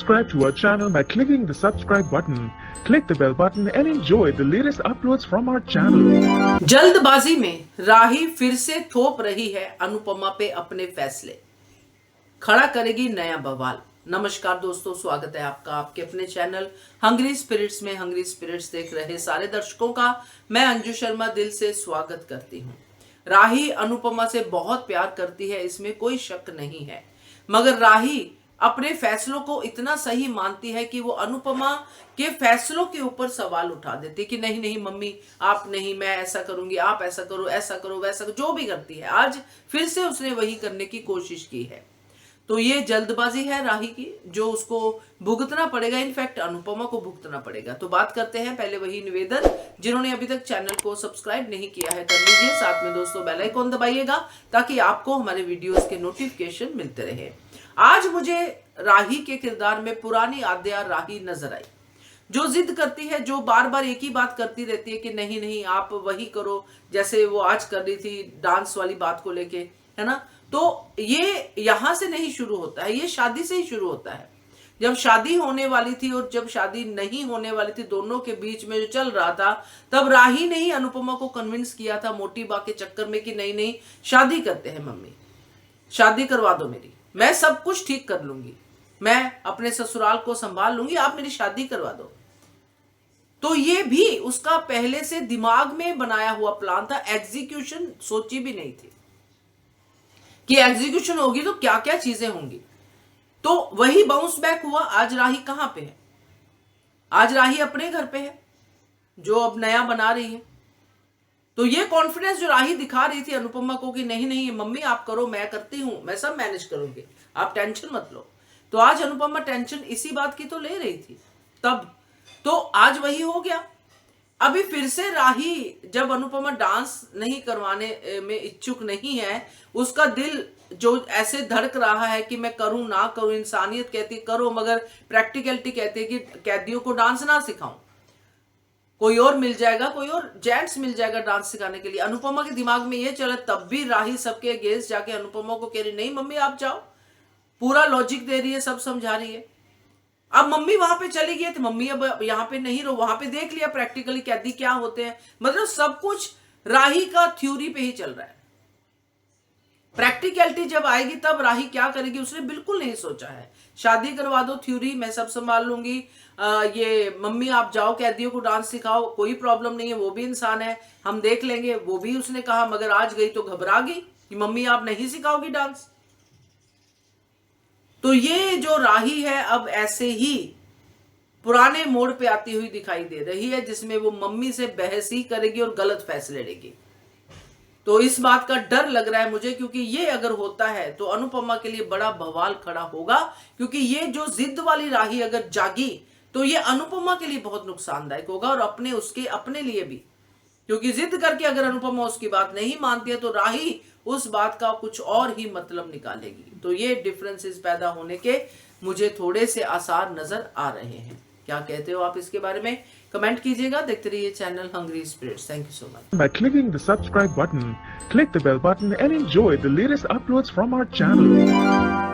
Subscribe to our channel by clicking the subscribe button. Click the bell button and enjoy the latest uploads from our channel. जल्दबाजी में राही फिर से थोप रही है अनुपमा पे अपने फैसले, खड़ा करेगी नया बवाल। नमस्कार दोस्तों, स्वागत है आपका आपके अपने चैनल हंग्री स्पिरिट्स में। हंग्री स्पिरिट्स देख रहे सारे दर्शकों का मैं अंजू शर्मा दिल से स्वागत करती हूँ। राही अनुपमा से बहुत प्यार करती है, इसमें कोई शक नहीं है, मगर राही अपने फैसलों को इतना सही मानती है कि वो अनुपमा के फैसलों के ऊपर सवाल उठा देती है कि नहीं नहीं मम्मी आप नहीं, मैं ऐसा करूंगी, आप ऐसा करो वैसा करो, जो भी करती है। आज फिर से उसने वही करने की कोशिश की है। तो ये जल्दबाजी है राही की, जो उसको भुगतना पड़ेगा, इनफैक्ट अनुपमा को भुगतना पड़ेगा। तो बात करते हैं पहले वही निवेदन, जिन्होंने अभी तक चैनल को सब्सक्राइब नहीं किया है कर लीजिए, साथ में दोस्तों बेल आइकॉन दबाइएगा ताकि आपको हमारे वीडियोस के नोटिफिकेशन मिलते रहे। आज मुझे राही के किरदार में पुरानी आद्या राही नजर आई, जो जिद करती है, जो बार बार एक ही बात करती रहती है कि नहीं नहीं आप वही करो, जैसे वो आज कर रही थी डांस वाली बात को लेके, है ना। तो ये यहां से नहीं शुरू होता है, ये शादी से ही शुरू होता है। जब शादी होने वाली थी और जब शादी नहीं होने वाली थी, दोनों के बीच में जो चल रहा था, तब राही ने ही अनुपमा को कन्विंस किया था मोटी बात के चक्कर में कि नहीं नहीं शादी करते हैं मम्मी, शादी करवा दो मेरी, मैं सब कुछ ठीक कर लूंगी, मैं अपने ससुराल को संभाल लूंगी, आप मेरी शादी करवा दो। तो ये भी उसका पहले से दिमाग में बनाया हुआ प्लान था, एग्जीक्यूशन सोची भी नहीं थी कि एग्जीक्यूशन होगी तो क्या क्या चीजें होंगी। तो वही बाउंस बैक हुआ। आज राही कहां पे है? आज राही अपने घर पे है, जो अब नया बना रही है। तो ये कॉन्फिडेंस जो राही दिखा रही थी अनुपमा को कि नहीं नहीं मम्मी आप करो, मैं करती हूं, मैं सब मैनेज करूंगी, आप टेंशन मत लो। तो आज अनुपमा टेंशन इसी बात की तो ले रही थी तब, तो आज वही हो गया। अभी फिर से राही, जब अनुपमा डांस नहीं करवाने में इच्छुक नहीं है, उसका दिल जो ऐसे धड़क रहा है कि मैं करूं ना करूं, इंसानियत कहती करो, मगर प्रैक्टिकलिटी कहती है कि कैदियों को डांस ना सिखाऊं, कोई और मिल जाएगा, कोई और जेंट्स मिल जाएगा डांस सिखाने के लिए। अनुपमा के दिमाग में ये चला, तब भी राही सबके अगेंस्ट जाके अनुपमा को कह रही नहीं मम्मी आप जाओ, पूरा लॉजिक दे रही है, सब समझा रही है। अब मम्मी वहां पे चली गई थी, मम्मी अब यहाँ पे नहीं रहो, वहां पे देख लिया प्रैक्टिकली कैदी क्या होते हैं। मतलब सब कुछ राही का थ्योरी पे ही चल रहा है। प्रैक्टिकलिटी जब आएगी तब राही क्या करेगी, उसने बिल्कुल नहीं सोचा है। शादी करवा दो, थ्योरी मैं सब संभाल लूंगी, ये मम्मी आप जाओ कैदियों को डांस सिखाओ, कोई प्रॉब्लम नहीं है, वो भी इंसान है, हम देख लेंगे, वो भी उसने कहा। मगर आज गई तो घबरा गई कि मम्मी आप नहीं सिखाओगी डांस। तो ये जो राही है अब ऐसे ही पुराने मोड़ पे आती हुई दिखाई दे रही है, जिसमें वो मम्मी से बहस ही करेगी और गलत फैसले लेगी। तो इस बात का डर लग रहा है मुझे, क्योंकि ये अगर होता है तो अनुपमा के लिए बड़ा बवाल खड़ा होगा। क्योंकि ये जो जिद वाली राही अगर जागी तो ये अनुपमा के लिए बहुत नुकसानदायक होगा, और अपने लिए भी। क्योंकि जिद करके अगर अनुपमा उसकी बात नहीं मानती है तो राही उस बात का कुछ और ही मतलब निकालेगी। तो ये डिफरेंसेस पैदा होने के मुझे थोड़े से आसार नजर आ रहे हैं। क्या कहते हो आप इसके बारे में? कमेंट कीजिएगा। देखते रहिए channel Hungry Spirits. Thank you so much. By clicking the subscribe button, click the bell button and enjoy the latest uploads from our channel.